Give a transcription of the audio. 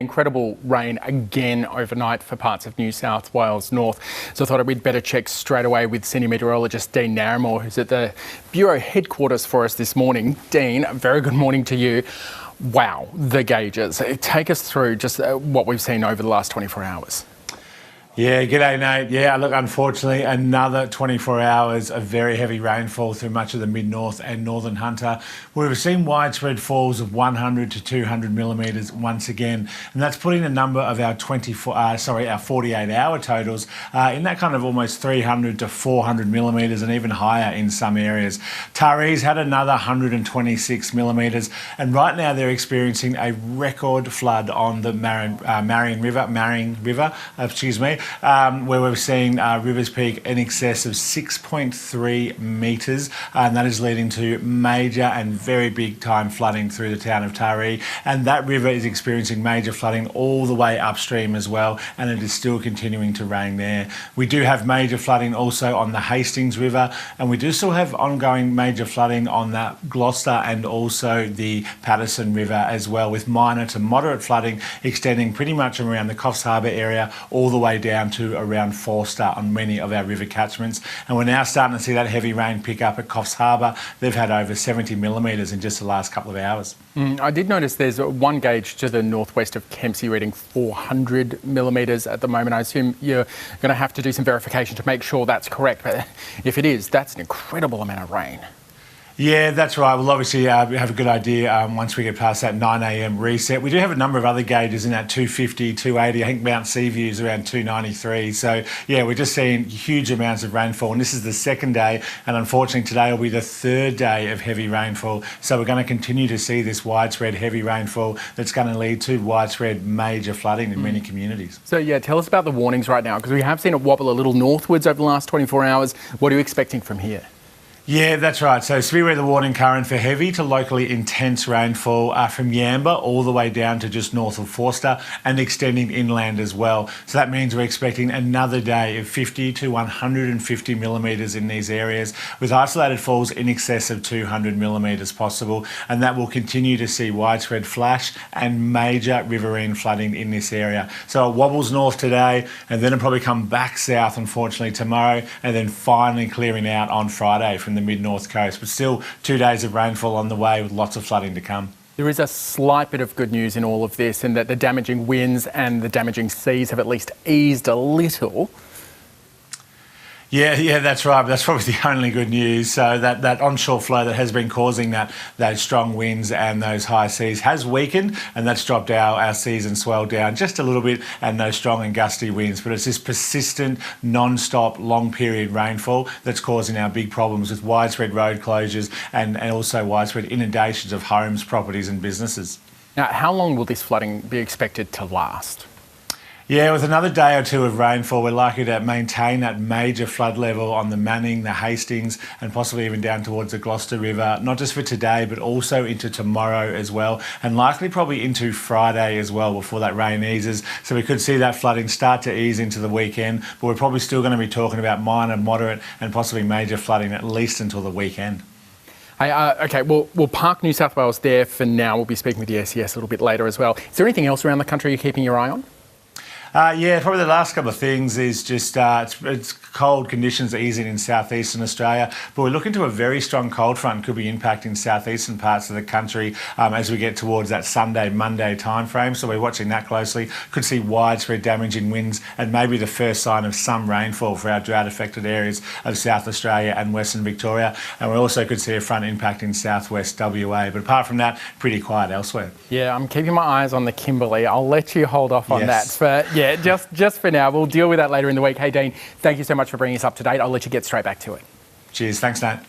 Incredible rain again overnight for parts of New South Wales North. So I thought we'd better check straight away with Senior Meteorologist Dean Narramore, who's at the Bureau headquarters for us this morning. Dean, a very good morning to you. Wow, the gauges. Take us through just what we've seen over the last 24 hours. Yeah, g'day Nate. Yeah, look, unfortunately, another 24 hours of very heavy rainfall through much of the mid-north and northern Hunter. We've seen widespread falls of 100 to 200 millimetres once again, and that's putting a number of our 48-hour totals in that kind of almost 300 to 400 millimetres and even higher in some areas. Taree's had another 126 millimetres, and right now they're experiencing a record flood on the Marion River, where we've seen rivers peak in excess of 6.3 metres, and that is leading to major and very big time flooding through the town of Taree. And that river is experiencing major flooding all the way upstream as well, and it is still continuing to rain there. We do have major flooding also on the Hastings River, and we do still have ongoing major flooding on that Gloucester and also the Patterson River as well, with minor to moderate flooding extending pretty much around the Coffs Harbour area all the way down to around Forster on many of our river catchments. And we're now starting to see that heavy rain pick up at Coffs Harbour. They've had over 70 millimetres in just the last couple of hours. I did notice there's one gauge to the northwest of Kempsey reading 400 millimetres at the moment. I assume you're going to have to do some verification to make sure that's correct. But if it is, that's an incredible amount of rain. Yeah, that's right. We'll obviously have a good idea once we get past that 9 a.m. reset. We do have a number of other gauges in that 250, 280. I think Mount Seaview is around 293. So, yeah, we're just seeing huge amounts of rainfall. And this is the second day. And unfortunately, today will be the third day of heavy rainfall. So we're going to continue to see this widespread heavy rainfall that's going to lead to widespread major flooding in many communities. So, yeah, tell us about the warnings right now, because we have seen it wobble a little northwards over the last 24 hours. What are you expecting from here? Yeah, that's right. So severe weather warning current for heavy to locally intense rainfall from Yamba all the way down to just north of Forster and extending inland as well. So that means we're expecting another day of 50 to 150 millimetres in these areas, with isolated falls in excess of 200 millimetres possible. And that will continue to see widespread flash and major riverine flooding in this area. So it wobbles north today, and then it'll probably come back south, unfortunately, tomorrow, and then finally clearing out on Friday from the mid-north coast, but still 2 days of rainfall on the way with lots of flooding to come. There is a slight bit of good news in all of this, in that the damaging winds and the damaging seas have at least eased a little. Yeah, that's right. But that's probably the only good news. So that onshore flow that has been causing those strong winds and those high seas has weakened, and that's dropped our seas and swell down just a little bit, and those strong and gusty winds. But it's this persistent, non-stop, long-period rainfall that's causing our big problems with widespread road closures and also widespread inundations of homes, properties and businesses. Now, how long will this flooding be expected to last? Yeah, with another day or two of rainfall, we're likely to maintain that major flood level on the Manning, the Hastings, and possibly even down towards the Gloucester River, not just for today, but also into tomorrow as well, and likely probably into Friday as well before that rain eases. So we could see that flooding start to ease into the weekend, but we're probably still going to be talking about minor, moderate, and possibly major flooding at least until the weekend. Hey, okay, we'll park New South Wales there for now. We'll be speaking with the SES a little bit later as well. Is there anything else around the country you're keeping your eye on? Yeah, probably the last couple of things is just it's cold conditions easing in southeastern Australia, but we're looking to a very strong cold front could be impacting southeastern parts of the country as we get towards that Sunday, Monday timeframe. So we're watching that closely. Could see widespread damage in winds and maybe the first sign of some rainfall for our drought-affected areas of South Australia and Western Victoria. And we also could see a front impacting southwest WA. But apart from that, pretty quiet elsewhere. Yeah, I'm keeping my eyes on the Kimberley. I'll let you hold off on that. But yeah, just for now. We'll deal with that later in the week. Hey, Dean, thank you so much for bringing us up to date. I'll let you get straight back to it. Cheers. Thanks, Nate.